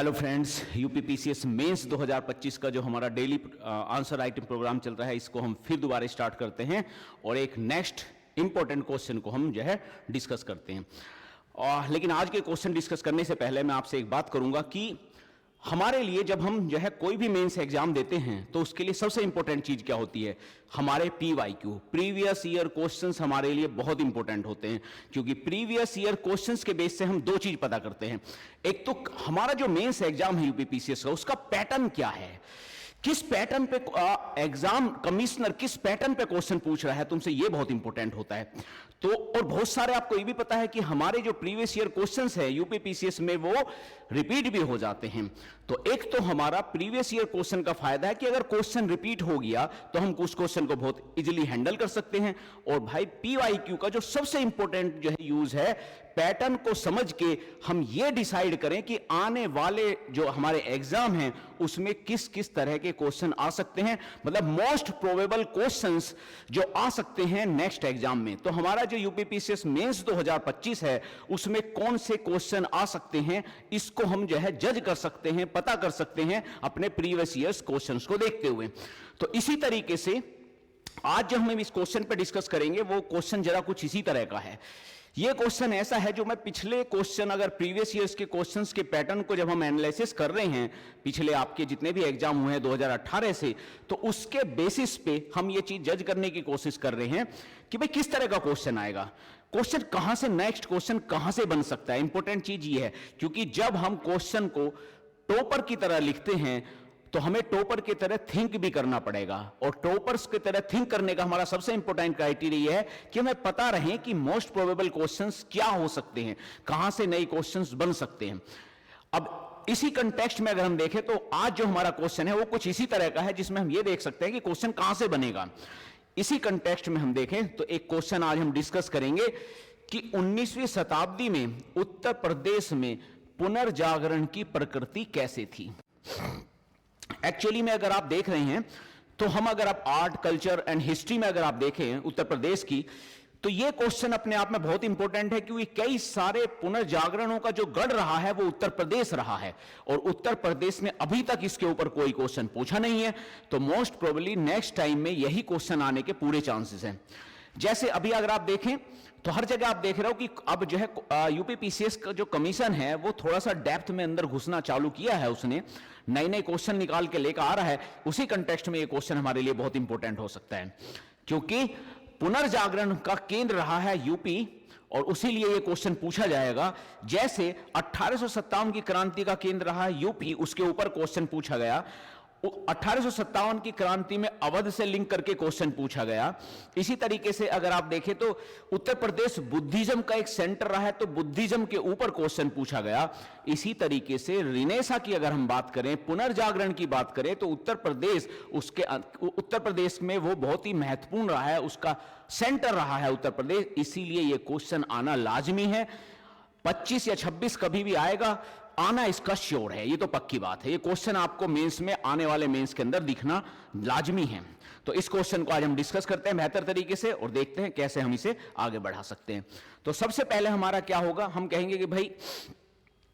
Hello friends, UPPCS mains 2025 का जो हमारा डेली आंसर राइटिंग प्रोग्राम चल रहा है, इसको हम फिर दोबारा स्टार्ट करते हैं और एक नेक्स्ट इंपॉर्टेंट क्वेश्चन को हम जो है डिस्कस करते हैं। लेकिन आज के क्वेश्चन डिस्कस करने से पहले मैं आपसे एक बात करूंगा कि हमारे लिए जब हम जो है कोई भी मेंस एग्जाम देते हैं तो उसके लिए सबसे इंपॉर्टेंट चीज क्या होती है? हमारे पीवाईक्यू, प्रीवियस ईयर क्वेश्चंस हमारे लिए बहुत इंपॉर्टेंट होते हैं, क्योंकि प्रीवियस ईयर क्वेश्चंस के बेस से हम दो चीज पता करते हैं। एक तो हमारा जो मेंस एग्जाम है यूपीपीसीएस का, उसका पैटर्न क्या है, किस पैटर्न पे एग्जाम कमिश्नर किस पैटर्न पे क्वेश्चन पूछ रहा है तुमसे, ये बहुत इंपॉर्टेंट होता है। तो और बहुत सारे आपको ये भी पता है कि हमारे जो प्रीवियस ईयर क्वेश्चंस है यूपीपीसीएस में वो रिपीट भी हो जाते हैं। तो एक तो हमारा प्रीवियस ईयर क्वेश्चन का फायदा है कि अगर क्वेश्चन रिपीट हो गया तो हम उस क्वेश्चन को बहुत इजीली हैंडल कर सकते हैं। और भाई पीवाईक्यू का जो सबसे इंपॉर्टेंट जो है यूज है, पैटर्न को समझ के हम ये डिसाइड करें कि आने वाले जो हमारे एग्जाम हैं उसमें किस किस तरह के क्वेश्चन आ सकते हैं, मतलब मोस्ट प्रोबेबल क्वेश्चंस जो आ सकते हैं नेक्स्ट एग्जाम में। तो हमारा जो यूपीपीसीएस मेंस 2025 है उसमें कौन से क्वेश्चन आ सकते हैं, इसको हम जो है जज कर सकते हैं, पता कर सकते हैं अपने प्रीवियस ईयर्स क्वेश्चंस को देखते हुए। तो इसी तरीके से आज जो हम इस क्वेश्चन पे डिस्कस करेंगे वो क्वेश्चन जरा कुछ इसी तरह का है। ये क्वेश्चन ऐसा है जो मैं पिछले क्वेश्चन, अगर प्रीवियस ईयर्स के क्वेश्चंस के पैटर्न को जब हम एनालिसिस कर रहे हैं, पिछले आपके जितने भी एग्जाम हुए हैं 2018 से, तो उसके बेसिस पे हम ये चीज जज करने की कोशिश कर रहे हैं कि भाई किस तरह का क्वेश्चन आएगा, क्वेश्चन कहां से, नेक्स्ट क्वेश्चन कहां से बन सकता है। इंपॉर्टेंट चीज ये है, क्योंकि जब हम क्वेश्चन को टॉपर की तरह लिखते हैं तो हमें टॉपर की तरह थिंक भी करना पड़ेगा। और टॉपर्स की तरह थिंक करने का हमारा सबसे इंपॉर्टेंट क्राइटेरिया है कि हमें पता रहे कि मोस्ट प्रोबेबल क्वेश्चंस क्या हो सकते हैं, कहां से नए क्वेश्चंस बन सकते हैं। अब इसी कंटेक्स्ट में अगर हम देखें तो आज जो हमारा क्वेश्चन है वो कुछ इसी तरह का है, जिसमें हम ये देख सकते हैं कि क्वेश्चन कहां से बनेगा। इसी कंटेक्स्ट में हम देखें तो एक क्वेश्चन आज हम डिस्कस करेंगे कि 19वीं शताब्दी में उत्तर प्रदेश में पुनर्जागरण की प्रकृति कैसे थी। एक्चुअली में अगर आप देख रहे हैं तो हम अगर आप आर्ट, कल्चर एंड हिस्ट्री में अगर आप देखें उत्तर प्रदेश की, तो यह क्वेश्चन अपने आप में बहुत इंपॉर्टेंट है, क्योंकि कई सारे पुनर्जागरणों का जो गढ़ रहा है वो उत्तर प्रदेश रहा है और उत्तर प्रदेश में अभी तक इसके ऊपर कोई क्वेश्चन पूछा नहीं है। तो मोस्ट प्रोबेबली नेक्स्ट टाइम में यही क्वेश्चन आने के पूरे चांसेस हैं। जैसे अभी अगर आप देखें तो हर जगह आप देख रहे हो कि अब जो है यूपीपीसीएस का जो कमीशन है वो थोड़ा सा डेप्थ में अंदर घुसना चालू किया है, उसने नए नए क्वेश्चन निकाल के लेकर आ रहा है। उसी कंटेक्स्ट में ये क्वेश्चन हमारे लिए बहुत इंपॉर्टेंट हो सकता है, क्योंकि पुनर्जागरण का केंद्र रहा है यूपी और उसी लिए ये क्वेश्चन पूछा जाएगा। जैसे 1857 की क्रांति का केंद्र रहा है यूपी, उसके ऊपर क्वेश्चन पूछा गया। 1857 की क्रांति में अवध से लिंक करके क्वेश्चन पूछा गया। इसी तरीके से अगर आप देखें तो उत्तर प्रदेश बुद्धिज्म का एक सेंटर रहा है, तो बुद्धिज्म के ऊपर क्वेश्चन पूछा गया। इसी तरीके से रिनेसा की अगर हम बात करें, पुनर्जागरण की बात करें, तो उत्तर प्रदेश में वो बहुत ही महत्वपूर्ण रहा है, उसका सेंटर रहा है उत्तर प्रदेश। इसीलिए ये क्वेश्चन आना लाजमी है। 25 या 26 कभी भी आएगा, आना इसका श्योर है, ये तो पक्की बात है। ये क्वेश्चन आपको मेंस में, आने वाले मेंस के अंदर दिखना लाजमी है। तो इस क्वेश्चन को आज हम डिस्कस करते हैं बेहतर तरीके से और देखते हैं कैसे हम इसे आगे बढ़ा सकते हैं। तो सबसे पहले हमारा क्या होगा, हम कहेंगे कि भाई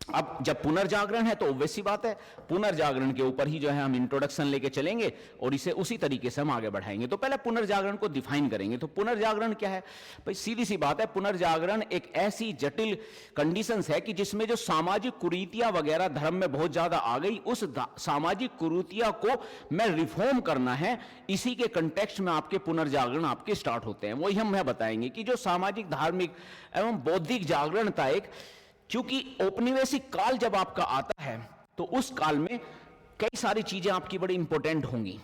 अब जब पुनर्जागरण है तो ऑब्वियस सी बात है, पुनर्जागरण के ऊपर ही जो है हम इंट्रोडक्शन लेके चलेंगे और इसे उसी तरीके से हम आगे बढ़ाएंगे। तो पहले पुनर्जागरण को डिफाइन करेंगे। तो पुनर्जागरण क्या है भाई? सीधी सी बात है, पुनर्जागरण एक ऐसी जटिल कंडीशंस है कि जिसमें जो सामाजिक कुरीतियां वगैरह धर्म में बहुत ज्यादा आ गई, उस सामाजिक कुरीतियां को मैं रिफॉर्म करना है, इसी के कंटेक्स्ट में आपके पुनर्जागरण आपके स्टार्ट होते हैं। वही हम बताएंगे कि जो सामाजिक, धार्मिक एवं बौद्धिक जागरण था एक, क्योंकि औपनिवेशिक काल जब आपका आता है तो उस काल में कई सारी चीजें आपकी बड़ी इंपॉर्टेंट होंगी।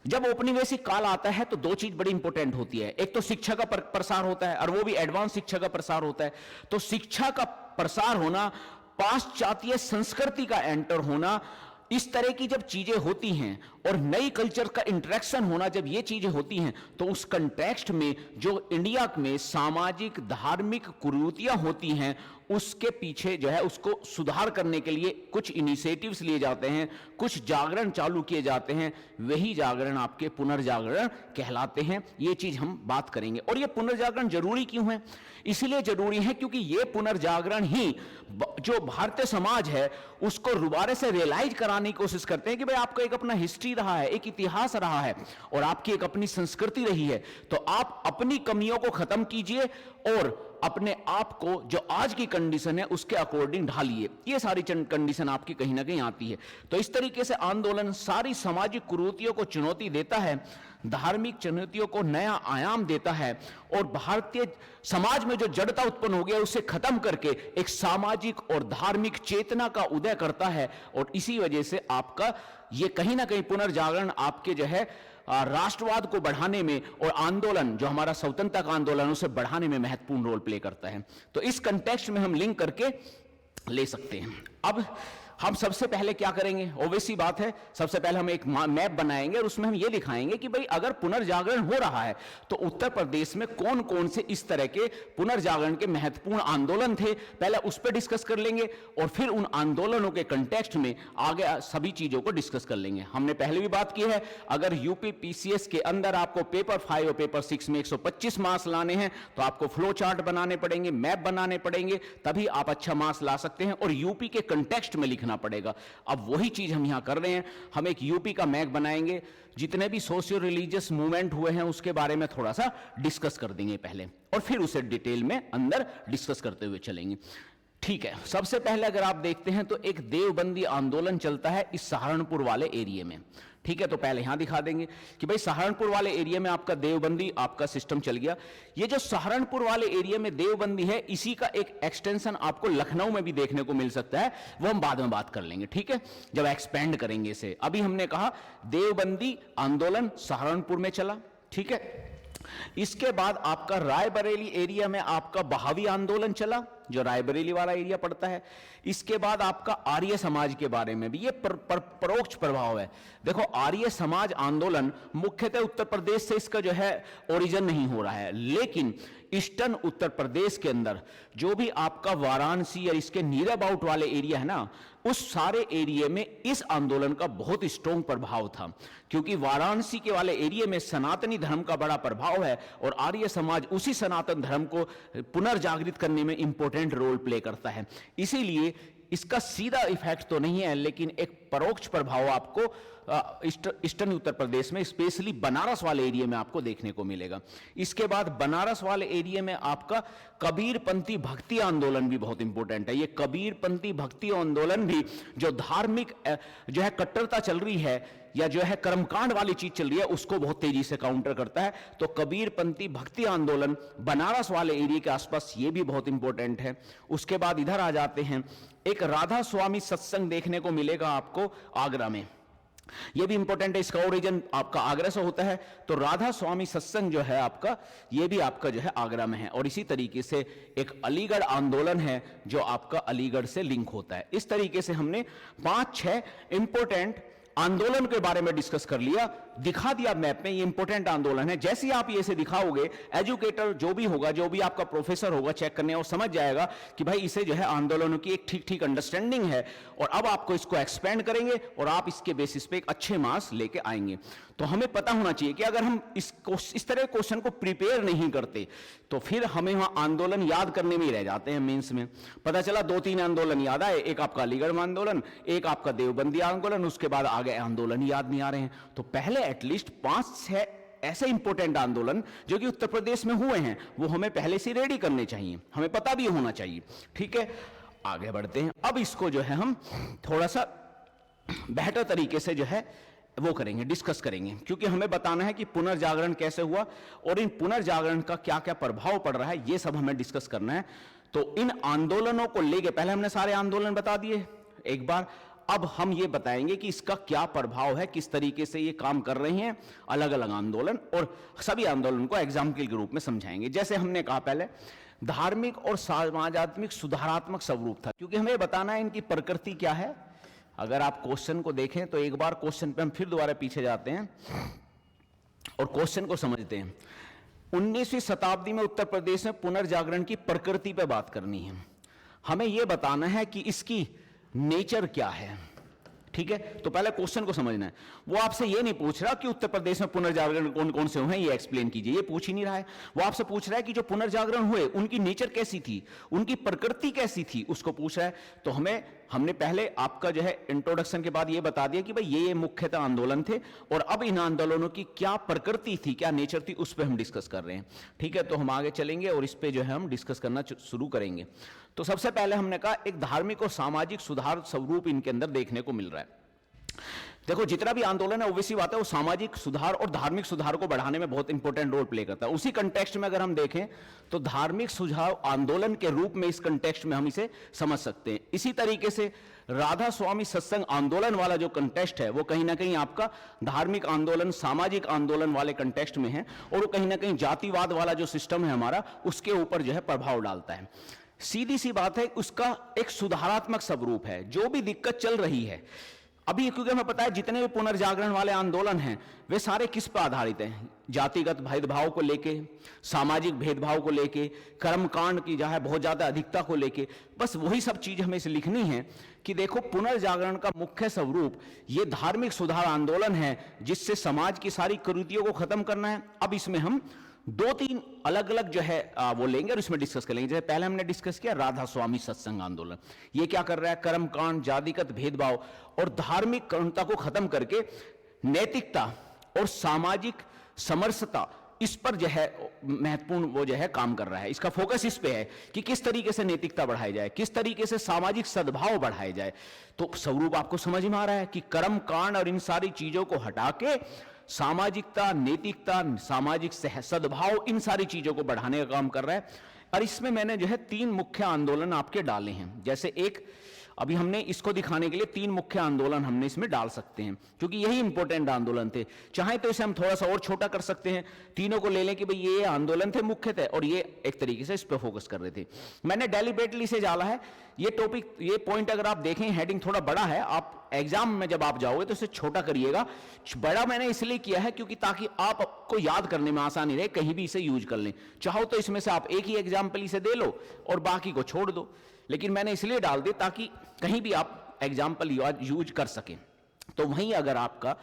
जब औपनिवेशिक काल आता है तो दो चीज बड़ी इंपॉर्टेंट होती है, एक तो शिक्षा का प्रसार होता है और वो भी एडवांस शिक्षा का प्रसार होता है। तो शिक्षा का प्रसार होना, पाश्चात्य संस्कृति का एंटर होना, इस तरह की जब चीजें होती हैं और नई कल्चर का इंटरेक्शन होना, जब ये चीजें होती हैं, तो उस कंटेक्स्ट में जो इंडिया में सामाजिक धार्मिक कुरीतियां होती हैं, उसके पीछे जो है उसको सुधार करने के लिए कुछ इनिशिएटिव्स लिए जाते हैं, कुछ जागरण चालू किए जाते हैं। वही जागरण आपके पुनर्जागरण कहलाते हैं। ये चीज हम बात करेंगे। और ये पुनर्जागरण जरूरी क्यों है? इसलिए जरूरी है क्योंकि ये पुनर्जागरण ही जो भारतीय समाज है उसको दोबारा से रियलाइज कराने की कोशिश करते हैं कि भाई आपका एक अपना हिस्ट्री रहा है, एक इतिहास रहा है और आपकी एक अपनी संस्कृति रही है, तो आप अपनी कमियों को खत्म कीजिए और अपने आप को जो आज की कंडीशन है उसके अकॉर्डिंग ढालिए। ये सारी कंडीशन आपकी कहीं ना कहीं आती है। तो इस तरीके से आंदोलन सारी सामाजिक कुरीतियों को चुनौती देता है, धार्मिक चुनौतियों को नया आयाम देता है और भारतीय समाज में जो जड़ता उत्पन्न हो गया उसे खत्म करके एक सामाजिक और धार्मिक चेतना का उदय करता है। और इसी वजह से आपका ये कहीं ना कहीं पुनर्जागरण आपके जो है राष्ट्रवाद को बढ़ाने में और आंदोलन जो हमारा स्वतंत्रता का आंदोलन उसे बढ़ाने में महत्वपूर्ण रोल प्ले करता है। तो इस कंटेक्स्ट में हम लिंक करके ले सकते हैं। अब हम सबसे पहले क्या करेंगे? ऑब्वियस सी बात है, सबसे पहले हम एक मैप बनाएंगे और उसमें हम ये दिखाएंगे कि भाई अगर पुनर्जागरण हो रहा है तो उत्तर प्रदेश में कौन कौन से इस तरह के पुनर्जागरण के महत्वपूर्ण आंदोलन थे, पहले उस पर डिस्कस कर लेंगे और फिर उन आंदोलनों के कंटेक्स्ट में आगे सभी चीजों को डिस्कस कर लेंगे। हमने पहले भी बात की है, अगर यूपी पीसीएस के अंदर आपको पेपर 5 और पेपर 6 में 125 मार्क्स लाने हैं तो आपको फ्लो चार्ट बनाने पड़ेंगे, मैप बनाने पड़ेंगे, तभी आप अच्छा मार्क्स ला सकते हैं और यूपी के कंटेक्स्ट में लिखना पड़ेगा। अब वही चीज हम यहां कर रहे हैं। हम एक यूपी का मैप बनाएंगे, जितने भी सोशियो रिलीजियस मूवमेंट हुए हैं उसके बारे में थोड़ा सा डिस्कस कर देंगे पहले और फिर उसे डिटेल में अंदर डिस्कस करते हुए चलेंगे। ठीक है, सबसे पहले अगर आप देखते हैं तो एक देवबंदी आंदोलन चलता है इस सहारनपुर वाले एरिया में। ठीक है, तो पहले यहां दिखा देंगे कि भाई सहारनपुर वाले एरिया में आपका देवबंदी आपका सिस्टम चल गया। ये जो सहारनपुर वाले एरिया में देवबंदी है, इसी का एक एक्सटेंशन आपको लखनऊ में भी देखने को मिल सकता है, वो हम बाद में बात कर लेंगे। ठीक है, जब एक्सपेंड करेंगे इसे। अभी हमने कहा देवबंदी आंदोलन सहारनपुर में चला। ठीक है, इसके बाद आपका रायबरेली एरिया में आपका बहावी आंदोलन चला, जो रायबरेली वाला एरिया पड़ता है। इसके बाद आपका आर्य समाज के बारे में भी ये परोक्ष प्रभाव है। देखो, आर्य समाज आंदोलन मुख्यतः उत्तर प्रदेश से इसका जो है ओरिजिन नहीं हो रहा है, लेकिन ईस्टर्न उत्तर प्रदेश के अंदर जो भी आपका वाराणसी और इसके नियर अबाउट वाले एरिया है ना, उस सारे एरिया में इस आंदोलन का बहुत स्ट्रॉन्ग प्रभाव था, क्योंकि वाराणसी के वाले एरिया में सनातनी धर्म का बड़ा प्रभाव है और आर्य समाज उसी सनातन धर्म को पुनर्जागृत करने में इंपॉर्टेंट रोल प्ले करता है। इसीलिए इसका सीधा इफेक्ट तो नहीं है, लेकिन एक परोक्ष प्रभाव आपको ईस्टर्न उत्तर प्रदेश में स्पेशली बनारस वाले एरिया में आपको देखने को मिलेगा। इसके बाद बनारस वाले एरिया में आपका कबीरपंथी भक्ति आंदोलन भी बहुत इंपॉर्टेंट है। ये कबीरपंथी भक्ति आंदोलन भी जो धार्मिक जो है कट्टरता चल रही है या जो है कर्मकांड वाली चीज चल रही है उसको बहुत तेजी से काउंटर करता है। तो कबीरपंथी भक्ति आंदोलन बनारस वाले एरिया के आसपास ये भी बहुत इंपॉर्टेंट है। उसके बाद इधर आ जाते हैं, एक राधा स्वामी सत्संग देखने को मिलेगा आपको आगरा में, ये भी इंपॉर्टेंट है। इसका ओरिजिन आपका आगरा से होता है, तो राधा स्वामी सत्संग जो है आपका, ये भी आपका जो है आगरा में है। और इसी तरीके से एक अलीगढ़ आंदोलन है जो आपका अलीगढ़ से लिंक होता है। इस तरीके से हमने 5-6 इंपॉर्टेंट आंदोलन के बारे में डिस्कस कर लिया, दिखा दिया मैप में ये इंपॉर्टेंट आंदोलन है। जैसे ही आप ये से दिखाओगे, एजुकेटर जो भी होगा, जो भी आपका प्रोफेसर होगा, चेक करने और समझ जाएगा कि भाई इसे जो है आंदोलनों की एक ठीक ठीक अंडरस्टैंडिंग है और अब आपको इसको एक्सपेंड करेंगे और आप इसके बेसिस पे एक अच्छे मार्क्स लेके आएंगे। तो हमें पता होना चाहिए कि अगर हम इस तरह क्वेश्चन को प्रिपेयर नहीं करते तो फिर हमें वहां आंदोलन याद करने में ही रह जाते हैं। मेंस में पता चला 2-3 आंदोलन याद आए, एक आपका अलीगढ़ आंदोलन, एक आपका देवबंदी आंदोलन, उसके बाद आगे आंदोलन याद नहीं आ रहे हैं। तो पहले एटलीस्ट 5-6 ऐसे इंपॉर्टेंट आंदोलन जो कि उत्तर प्रदेश में हुए हैं वो हमें पहले से रेडी करने चाहिए, हमें पता भी होना चाहिए। ठीक है, आगे बढ़ते हैं। अब इसको जो है हम थोड़ा सा बेहतर तरीके से जो है वो करेंगे, डिस्कस करेंगे, क्योंकि हमें बताना है कि पुनर्जागरण कैसे हुआ और इन पुनर्जागरण का क्या क्या प्रभाव पड़ रहा है, ये सब हमें डिस्कस करना है। तो इन आंदोलनों को लेके पहले हमने सारे आंदोलन बता दिए एक बार, अब हम ये बताएंगे कि इसका क्या प्रभाव है, किस तरीके से ये काम कर रहे हैं अलग अलग आंदोलन, और सभी आंदोलन को एग्जाम्पल के रूप में समझाएंगे। जैसे हमने कहा पहले, धार्मिक और समाजात्मक सुधारात्मक स्वरूप था, क्योंकि हमें बताना है इनकी प्रकृति क्या है, अगर आप क्वेश्चन को देखें तो एक बार क्वेश्चन पे हम फिर दोबारा पीछे जाते हैं और क्वेश्चन को समझते हैं। 19वीं शताब्दी में उत्तर प्रदेश में पुनर्जागरण की प्रकृति पे बात करनी है। हमें यह बताना है कि इसकी नेचर क्या है, ठीक है। तो पहले क्वेश्चन को समझना है। वो आपसे ये नहीं पूछ रहा कि उत्तर प्रदेश में पुनर्जागरण कौन कौन से हुए ये एक्सप्लेन कीजिए, ये पूछ ही नहीं रहा है। वो आपसे पूछ रहा है कि जो पुनर्जागरण हुए उनकी नेचर कैसी थी, उनकी प्रकृति कैसी थी, उसको पूछ रहा है। तो हमने पहले आपका जो है इंट्रोडक्शन के बाद ये बता दिया कि भाई ये मुख्यतः आंदोलन थे और अब इन आंदोलनों की क्या प्रकृति थी, क्या नेचर थी, उस पर हम डिस्कस कर रहे हैं, ठीक है। तो हम आगे चलेंगे और इस पे जो है हम डिस्कस करना शुरू करेंगे। तो सबसे पहले हमने कहा एक धार्मिक और सामाजिक सुधार स्वरूप इनके अंदर देखने को मिल रहा है। देखो जितना भी आंदोलन है ओबीसी बात है वो सामाजिक सुधार और धार्मिक सुधार को बढ़ाने में बहुत इंपॉर्टेंट रोल प्ले करता है। उसी कंटेक्स्ट में अगर हम देखें तो धार्मिक सुधार आंदोलन के रूप में इस कंटेक्स्ट में हम इसे समझ सकते हैं। इसी तरीके से राधा स्वामी सत्संग आंदोलन वाला जो कंटेक्स्ट है वो कहीं ना कहीं आपका धार्मिक आंदोलन सामाजिक आंदोलन वाले कंटेक्स्ट में है और वो कहीं ना कहीं जातिवाद वाला जो सिस्टम है हमारा उसके ऊपर जो है प्रभाव डालता है। सीधी सी बात है उसका एक सुधारात्मक स्वरूप है। जो भी दिक्कत चल रही है अभी, क्योंकि हमें पता है जितने भी पुनर्जागरण वाले आंदोलन हैं वे सारे किस पर आधारित हैं, जातिगत भेदभाव को लेके, सामाजिक भेदभाव को लेके, कर्मकांड की जो है बहुत ज्यादा अधिकता को लेके। बस वही सब चीज हमें इसे लिखनी है कि देखो पुनर्जागरण का मुख्य स्वरूप ये धार्मिक सुधार आंदोलन है जिससे समाज की सारी कुरीतियों को खत्म करना है। अब इसमें हम दो तीन अलग अलग जो है वो लेंगे और इसमें डिस्कस करेंगे। जैसे पहले हमने डिस्कस किया राधा स्वामी सत्संग आंदोलन, ये क्या कर रहा है, कर्मकांड, जातिगत भेदभाव और धार्मिक करुणता को खत्म करके नैतिकता और सामाजिक समरसता इस पर जो है महत्वपूर्ण वो जो है काम कर रहा है। इसका फोकस इस पे है कि किस तरीके से नैतिकता बढ़ाई जाए, किस तरीके से सामाजिक सद्भाव बढ़ाए जाए। तो स्वरूप आपको समझ में आ रहा है कि कर्मकांड और इन सारी चीजों को हटा के सामाजिकता, नैतिकता, सामाजिक सद्भाव, इन सारी चीजों को बढ़ाने का काम कर रहा है। और इसमें मैंने जो है तीन मुख्य आंदोलन आपके डाले हैं। जैसे एक अभी हमने इसको दिखाने के लिए तीन मुख्य आंदोलन हमने इसमें डाल सकते हैं क्योंकि यही इंपॉर्टेंट आंदोलन थे। चाहे तो इसे हम थोड़ा सा और छोटा कर सकते हैं, तीनों को ले लें कि भाई ये आंदोलन थे मुख्य थे और ये एक तरीके से इस पे फोकस कर रहे थे। मैंने डेलिबरेटली से डाला है ये टॉपिक, ये पॉइंट अगर आप देखें हेडिंग थोड़ा बड़ा है, आप एग्जाम में जब आप जाओगे तो इसे छोटा करिएगा। बड़ा मैंने इसलिए किया है क्योंकि ताकि आपको याद करने में आसानी रहे, कहीं भी इसे यूज कर लें। चाहो तो इसमें से आप एक ही एग्जाम्पल इसे दे लो और बाकी को छोड़ दो, लेकिन मैंने इसलिए डाल दिया ताकि कहीं भी आप एग्जाम्पल यूज कर सकें। तो वहीं अगर आपका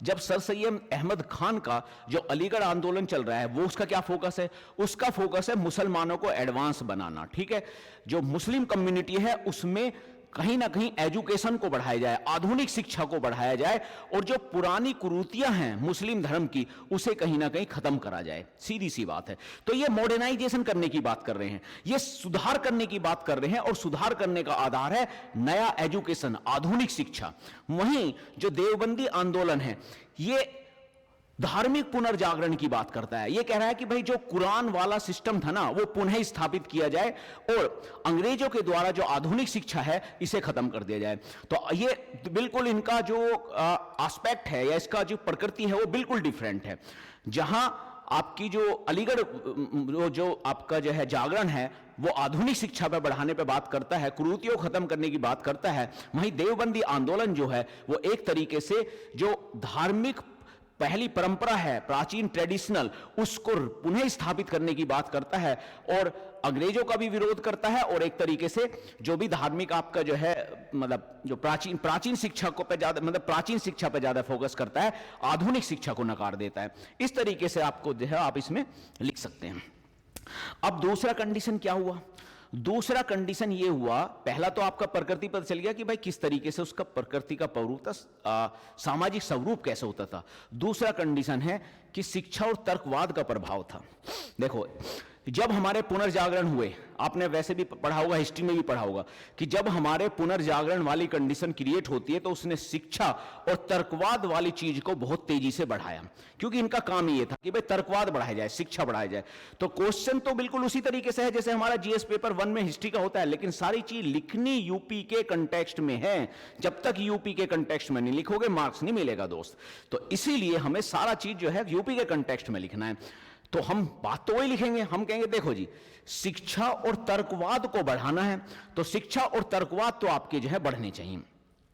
जब सर सैयद अहमद खान का जो अलीगढ़ आंदोलन चल रहा है वो उसका क्या फोकस है, उसका फोकस है मुसलमानों को एडवांस बनाना, ठीक है। जो मुस्लिम कम्युनिटी है उसमें कहीं ना कहीं एजुकेशन को बढ़ाया जाए, आधुनिक शिक्षा को बढ़ाया जाए और जो पुरानी कुरीतियां हैं मुस्लिम धर्म की उसे कहीं ना कहीं खत्म करा जाए। सीधी सी बात है। तो ये मॉडर्नाइजेशन करने की बात कर रहे हैं, ये सुधार करने की बात कर रहे हैं और सुधार करने का आधार है नया एजुकेशन, आधुनिक शिक्षा। वहीं जो देवबंदी आंदोलन है ये धार्मिक पुनर्जागरण की बात करता है। यह कह रहा है कि भाई जो कुरान वाला सिस्टम था ना वो पुनः स्थापित किया जाए और अंग्रेजों के द्वारा जो आधुनिक शिक्षा है इसे खत्म कर दिया जाए। तो ये बिल्कुल इनका जो एस्पेक्ट है या इसका जो प्रकृति है वो बिल्कुल डिफरेंट है। जहां आपकी जो अलीगढ़ जो आपका जो है जागरण है वो आधुनिक शिक्षा पर बढ़ाने पे बात करता है, कुरीतियों को खत्म करने की बात करता है। वहीं देवबंदी आंदोलन जो है वो एक तरीके से जो धार्मिक पहली परंपरा है, प्राचीन ट्रेडिशनल, उसको पुनः स्थापित करने की बात करता है और अंग्रेजों का भी विरोध करता है और एक तरीके से जो भी धार्मिक आपका जो है मतलब जो प्राचीन शिक्षा को पे ज्यादा मतलब प्राचीन शिक्षा पे ज्यादा फोकस करता है, आधुनिक शिक्षा को नकार देता है। इस तरीके से आपको जो है आप इसमें लिख सकते हैं। अब दूसरा कंडीशन क्या हुआ, दूसरा कंडीशन ये हुआ, पहला तो आपका प्रकृति पता चल गया कि भाई किस तरीके से उसका प्रकृति का प्रवृत्त सामाजिक स्वरूप कैसे होता था। दूसरा कंडीशन है कि शिक्षा और तर्कवाद का प्रभाव था। देखो जब हमारे पुनर्जागरण हुए, आपने वैसे भी पढ़ा होगा, हिस्ट्री में भी पढ़ा होगा कि जब हमारे पुनर्जागरण वाली कंडीशन क्रिएट होती है तो उसने शिक्षा और तर्कवाद वाली चीज को बहुत तेजी से बढ़ाया, क्योंकि इनका काम ही ये था कि भाई तर्कवाद बढ़ाया जाए, शिक्षा बढ़ाया जाए। तो क्वेश्चन तो बिल्कुल उसी तरीके से है जैसे हमारा जीएस पेपर 1 में हिस्ट्री का होता है, लेकिन सारी चीज लिखनी यूपी के कंटेक्स्ट में है। जब तक यूपी के कंटेक्स्ट में नहीं लिखोगे मार्क्स नहीं मिलेगा दोस्त। तो इसीलिए हमें सारा चीज जो है यूपी के कंटेक्स्ट में लिखना है। तो हम बात तो वही लिखेंगे, हम कहेंगे देखो जी शिक्षा और तर्कवाद को बढ़ाना है तो शिक्षा और तर्कवाद तो आपके जो है बढ़ने चाहिए।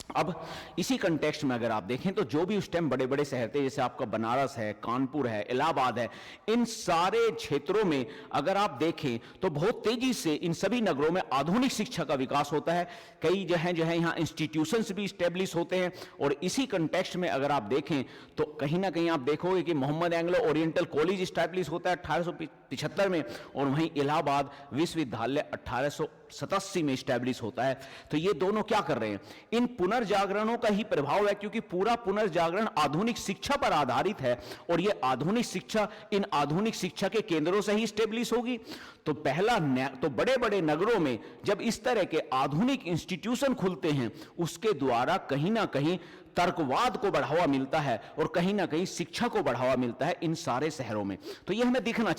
अब इसी कंटेक्स्ट में अगर आप देखें तो जो भी उस टाइम बड़े बड़े शहर थे, जैसे आपका बनारस है, कानपुर है, इलाहाबाद है, इन सारे क्षेत्रों में अगर आप देखें तो बहुत तेजी से इन सभी नगरों में आधुनिक शिक्षा का विकास होता है। कई जो है यहाँ इंस्टीट्यूशंस भी स्टेब्लिश होते हैं। और इसी कंटेक्स्ट में अगर आप देखें तो कहीं ना कहीं आप देखोगे कि Mohammad Anglo oriental college establish होता है 1875 में, और वहीं इलाहाबाद विश्वविद्यालय 1887 में स्टैब्लिश होता है। तो ये दोनों क्या कर रहे हैं, इन पुनर्जागरणों का ही प्रभाव है, क्योंकि पूरा पुनर्जागरण आधुनिक शिक्षा पर आधारित है और ये आधुनिक शिक्षा इन आधुनिक शिक्षा के केंद्रों से ही स्टेब्लिश होगी। तो पहला तो बड़े बड़े नगरों में जब इस तरह के आधुनिक इंस्टीट्यूशन खुलते हैं, उसके द्वारा कहीं ना कहीं तर्कवाद को बढ़ावा मिलता है और कहीं ना कहीं शिक्षा को बढ़ावा मिलता है इन सारे शहरों में। तो ये हमें दिखना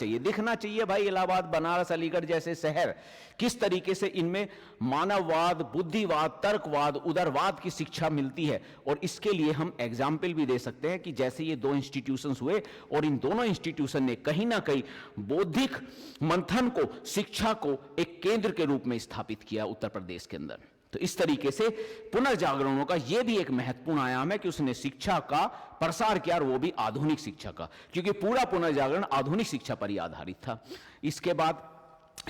चाहिए भाई इलाहाबाद, बनारस, अलीगढ़ जैसे शहर किस तरीके से इनमें मानववाद, बुद्धिवाद, तर्कवाद, उदारवाद की शिक्षा मिलती है। और इसके लिए हम एग्जाम्पल भी दे सकते हैं कि जैसे ये दो इंस्टीट्यूशंस हुए और इन दोनों इंस्टीट्यूशन ने कहीं ना कहीं बौद्धिक मंथन को, शिक्षा को एक केंद्र के रूप में स्थापित किया उत्तर प्रदेश के अंदर। तो इस तरीके से पुनर्जागरणों का यह भी एक महत्वपूर्ण आयाम है कि उसने शिक्षा का प्रसार किया, और वो भी आधुनिक शिक्षा का, क्योंकि पूरा पुनर्जागरण आधुनिक शिक्षा पर ही आधारित था। इसके बाद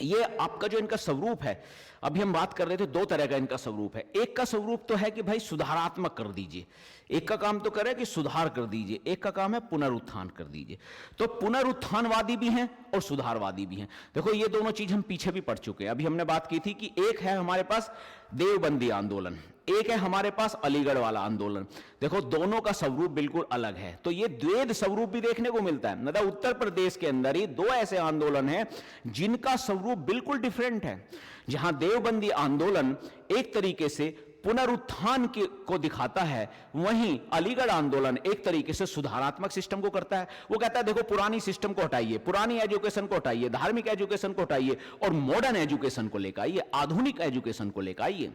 ये आपका जो इनका स्वरूप है, अभी हम बात कर रहे थे दो तरह का इनका स्वरूप है। एक का स्वरूप तो है कि भाई सुधारात्मक कर दीजिए, एक का काम तो करे कि सुधार कर दीजिए, एक का काम है पुनरुत्थान कर दीजिए। तो पुनरुत्थानवादी भी हैं और सुधारवादी भी हैं। देखो ये दोनों चीज हम पीछे भी पढ़ चुके हैं। अभी हमने बात की थी कि एक है हमारे पास देवबंदी आंदोलन, एक है हमारे पास अलीगढ़ वाला आंदोलन। देखो दोनों का स्वरूप बिल्कुल अलग है। तो ये द्वैध स्वरूप भी देखने को मिलता है, मतलब उत्तर प्रदेश के अंदर ही दो ऐसे आंदोलन हैं जिनका स्वरूप बिल्कुल डिफरेंट है। जहां देवबंदी आंदोलन एक तरीके से पुनरुत्थान को दिखाता है, वहीं अलीगढ़ आंदोलन एक तरीके से सुधारात्मक सिस्टम को करता है। वो कहता है देखो पुरानी सिस्टम को हटाइए, पुरानी एजुकेशन को हटाइए, धार्मिक एजुकेशन को हटाइए और मॉडर्न एजुकेशन को लेकर आइए, आधुनिक एजुकेशन को लेकर आइए।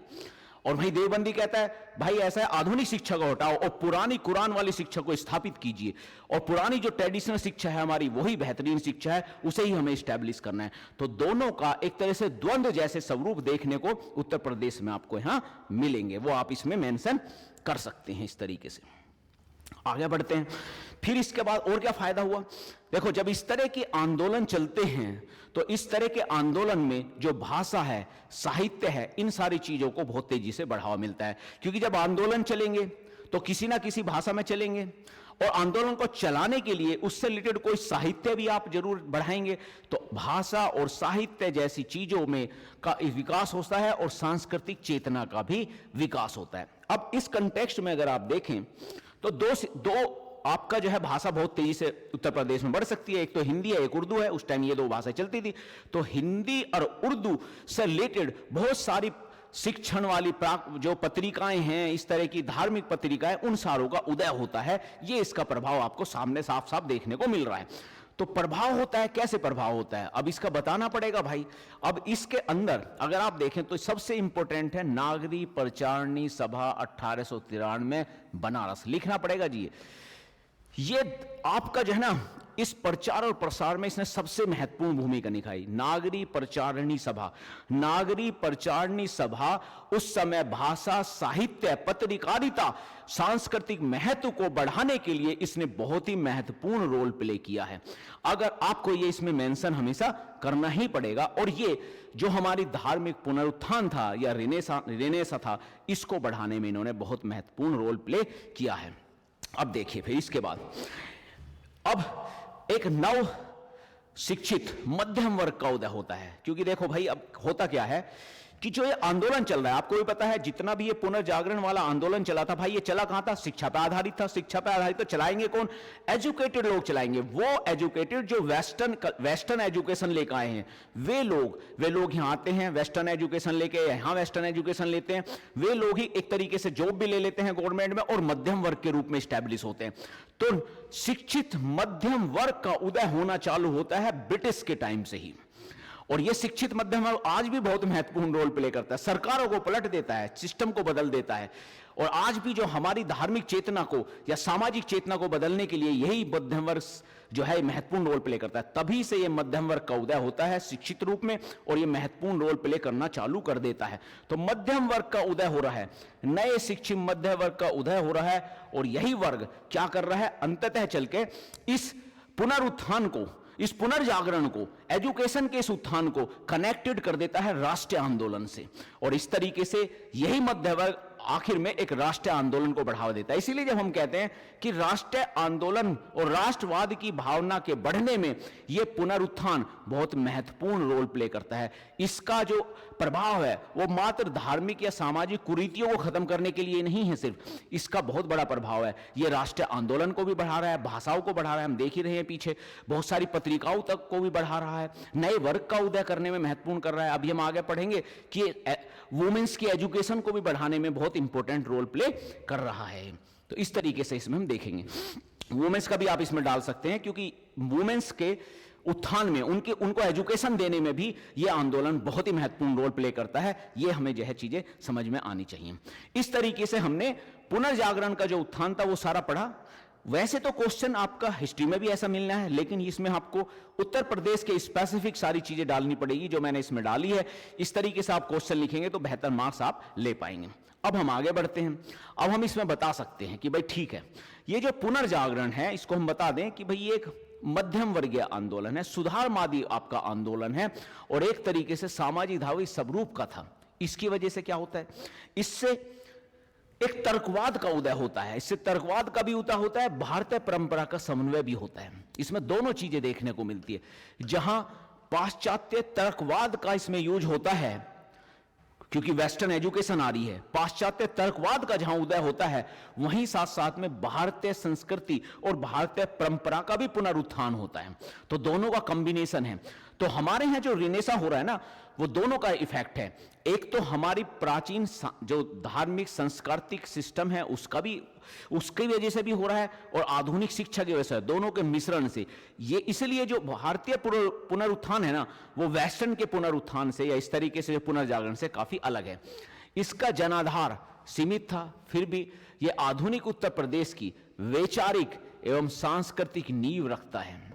और भाई देवबंदी कहता है भाई ऐसा है, आधुनिक शिक्षा को हटाओ और पुरानी कुरान वाली शिक्षा को स्थापित कीजिए, और पुरानी जो ट्रेडिशनल शिक्षा है हमारी वही बेहतरीन शिक्षा है, उसे ही हमें स्टैब्लिश करना है। तो दोनों का एक तरह से द्वंद्व जैसे स्वरूप देखने को उत्तर प्रदेश में आपको यहां मिलेंगे, वो आप इसमें मेंशन कर सकते हैं। इस तरीके से आगे बढ़ते हैं। फिर इसके बाद और क्या फायदा हुआ, देखो जब इस तरह के आंदोलन चलते हैं तो इस तरह के आंदोलन में जो भाषा है, साहित्य है, इन सारी चीजों को बहुत तेजी से बढ़ावा मिलता है। क्योंकि जब आंदोलन चलेंगे तो किसी ना किसी भाषा में चलेंगे, और आंदोलन को चलाने के लिए उससे रिलेटेड कोई साहित्य भी आप जरूर बढ़ाएंगे। तो भाषा और साहित्य जैसी चीजों में का विकास होता है और सांस्कृतिक चेतना का भी विकास होता है। अब इस कंटेक्स्ट में अगर आप देखें तो दो आपका जो है भाषा बहुत तेजी से उत्तर प्रदेश में बढ़ सकती है। एक तो हिंदी है, एक उर्दू है। उस टाइम ये दो भाषाएं चलती थी। तो हिंदी और उर्दू से रिलेटेड बहुत सारी शिक्षण वाली जो पत्रिकाएं हैं, इस तरह की धार्मिक पत्रिकाएं, उन सारों का उदय होता है। ये इसका प्रभाव आपको सामने साफ साफ देखने को मिल रहा है। तो प्रभाव होता है, कैसे प्रभाव होता है अब इसका बताना पड़ेगा भाई। अब इसके अंदर अगर आप देखें तो सबसे इंपॉर्टेंट है नागरी प्रचारणी सभा 1893 में बनारस, लिखना पड़ेगा जी। ये आपका जो है ना इस प्रचार और प्रसार में इसने सबसे महत्वपूर्ण भूमिका निभाई। नागरी प्रचारणी सभा, नागरी प्रचारणी सभा उस समय भाषा, साहित्य, पत्रकारिता, सांस्कृतिक महत्व को बढ़ाने के लिए इसने बहुत ही महत्वपूर्ण रोल प्ले किया है। अगर आपको ये इसमें मेंशन हमेशा करना ही पड़ेगा। और ये जो हमारी धार्मिक पुनरुत्थान था या रेनेसा था, इसको बढ़ाने में इन्होंने बहुत महत्वपूर्ण रोल प्ले किया है। अब देखिए फिर इसके बाद अब एक नव शिक्षित मध्यम वर्ग का उदय होता है। क्योंकि देखो भाई अब होता क्या है कि जो ये आंदोलन चल रहा है, आपको भी पता है जितना भी ये पुनर्जागरण वाला आंदोलन चला था भाई, ये चला कहां था, शिक्षा पर आधारित था। शिक्षा पर आधारित तो चलाएंगे कौन, एजुकेटेड लोग चलाएंगे। वो एजुकेटेड जो वेस्टर्न एजुकेशन लेकर आए हैं, वे लोग यहां आते हैं, वेस्टर्न एजुकेशन लेके यहां वेस्टर्न एजुकेशन लेते हैं। वे लोग ही एक तरीके से जॉब भी ले लेते हैं गवर्नमेंट में और मध्यम वर्ग के रूप में स्टैब्लिश होते हैं। तो शिक्षित मध्यम वर्ग का उदय होना चालू होता है ब्रिटिश के टाइम से ही। और ये शिक्षित मध्यम वर्ग आज भी बहुत महत्वपूर्ण रोल प्ले करता है, सरकारों को पलट देता है, सिस्टम को बदल देता है। और आज भी जो हमारी धार्मिक चेतना को या सामाजिक चेतना को बदलने के लिए यही मध्यम वर्ग जो है महत्वपूर्ण रोल प्ले करता है। तभी से ये मध्यम वर्ग का उदय होता है शिक्षित रूप में, और ये महत्वपूर्ण रोल प्ले करना चालू कर देता है। तो मध्यम वर्ग का उदय हो रहा है, नए शिक्षित मध्य वर्ग का उदय हो रहा है, और यही वर्ग क्या कर रहा है, अंततः चल के इस पुनरुत्थान को, इस पुनर्जागरण को, एजुकेशन के इस उत्थान को कनेक्टेड कर देता है राष्ट्रीय आंदोलन से। और इस तरीके से यही मध्य वर्ग आखिर में एक राष्ट्रीय आंदोलन को बढ़ावा देता है। इसीलिए जब हम कहते हैं कि राष्ट्रीय आंदोलन और राष्ट्रवाद की भावना के बढ़ने में यह पुनरुत्थान बहुत महत्वपूर्ण रोल प्ले करता है। इसका जो प्रभाव है वो मात्र धार्मिक या सामाजिक कुरीतियों को खत्म करने के लिए नहीं है, सिर्फ इसका बहुत बड़ा प्रभाव है। यह राष्ट्रीय आंदोलन को भी बढ़ा रहा है, भाषाओं को बढ़ा रहा है, हम देख ही रहे हैं पीछे बहुत सारी पत्रिकाओं तक को भी बढ़ा रहा है, नए वर्ग का उदय करने में महत्वपूर्ण कर रहा है। अभी हम आगे पढ़ेंगे कि वुमेन्स की एजुकेशन को भी बढ़ाने में बहुत इंपॉर्टेंट रोल प्ले कर रहा है। तो इस तरीके से इसमें हम देखेंगे। वुमेन्स का भी आप इसमें डाल सकते हैं, क्योंकि वुमेन्स के उत्थान में उनको एजुकेशन देने में भी यह आंदोलन बहुत ही महत्वपूर्ण रोल प्ले करता है। यह हमें जो है चीजें समझ में आनी चाहिए। इस तरीके से हमने पुनर्जागरण का जो उत्थान था वो सारा पढ़ा। वैसे तो क्वेश्चन आपका हिस्ट्री में भी ऐसा मिलना है, लेकिन इसमें आपको उत्तर प्रदेश के स्पेसिफिक सारी चीजें डालनी पड़ेगी जो मैंने इसमें डाली है। इस तरीके से आप क्वेश्चन लिखेंगे तो बेहतर मार्क्स आप ले पाएंगे। अब हम आगे बढ़ते हैं। अब हम इसमें बता सकते हैं कि भाई ठीक है, ये जो पुनर्जागरण है इसको हम बता दें कि भाई ये एक मध्यम वर्गीय आंदोलन है, सुधारवादी आपका आंदोलन है, और एक तरीके से सामाजिक धार्मिक स्वरूप का था। इसकी वजह से क्या होता है, इससे एक तर्कवाद का उदय होता है। इससे तर्कवाद का भी उदय होता है, भारतीय परंपरा का समन्वय भी होता है। इसमें दोनों चीजें देखने को मिलती है। जहां पाश्चात्य तर्कवाद का इसमें यूज होता है, क्योंकि वेस्टर्न एजुकेशन आ रही है, पाश्चात्य तर्कवाद का जहां उदय होता है, वहीं साथ साथ में भारतीय संस्कृति और भारतीय परंपरा का भी पुनरुत्थान होता है। तो दोनों का कॉम्बिनेशन है। तो हमारे यहां जो रिनेसा हो रहा है ना, वो दोनों का इफेक्ट है। एक तो हमारी प्राचीन जो धार्मिक सांस्कृतिक सिस्टम है उसकी वजह से भी हो रहा है, और आधुनिक शिक्षा की वजह से, दोनों के मिश्रण से। ये इसलिए जो भारतीय पुनरुत्थान है ना, वो वेस्टर्न के पुनरुत्थान से या इस तरीके से पुनर्जागरण से काफी अलग है। इसका जनाधार सीमित था, फिर भी ये आधुनिक उत्तर प्रदेश की वैचारिक एवं सांस्कृतिक नींव रखता है,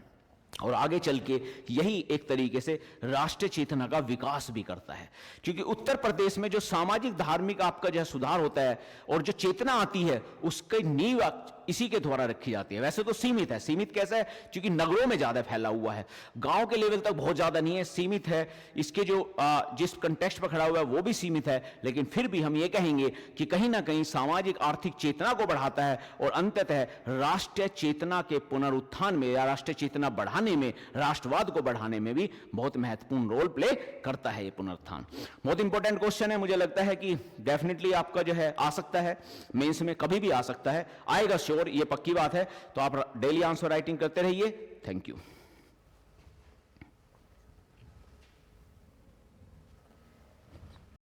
और आगे चल के यही एक तरीके से राष्ट्रीय चेतना का विकास भी करता है। क्योंकि उत्तर प्रदेश में जो सामाजिक धार्मिक आपका जो सुधार होता है और जो चेतना आती है, उसकी नींव इसी के द्वारा रखी जाती है। वैसे तो सीमित है। सीमित कैसा है, क्योंकि नगरों में ज्यादा फैला हुआ है, गांव के लेवल तक बहुत ज्यादा नहीं है, सीमित है। इसके जो जिस कंटेक्स्ट पर खड़ा हुआ है वो भी सीमित है, लेकिन फिर भी हम ये कहेंगे कि कहीं ना कहीं सामाजिक आर्थिक चेतना को बढ़ाता है, और अंततः राष्ट्रीय चेतना के पुनरुत्थान में या राष्ट्रीय चेतना बढ़ाने में, राष्ट्रवाद को बढ़ाने में भी बहुत महत्वपूर्ण रोल प्ले करता है ये पुनरुत्थान। बहुत इंपॉर्टेंट क्वेश्चन है, मुझे लगता है कि डेफिनेटली आपका जो है आ सकता है, मेंस में कभी भी आ सकता है, आएगा श्योर, ये पक्की बात है। तो आप डेली आंसर राइटिंग करते रहिए। Thank you.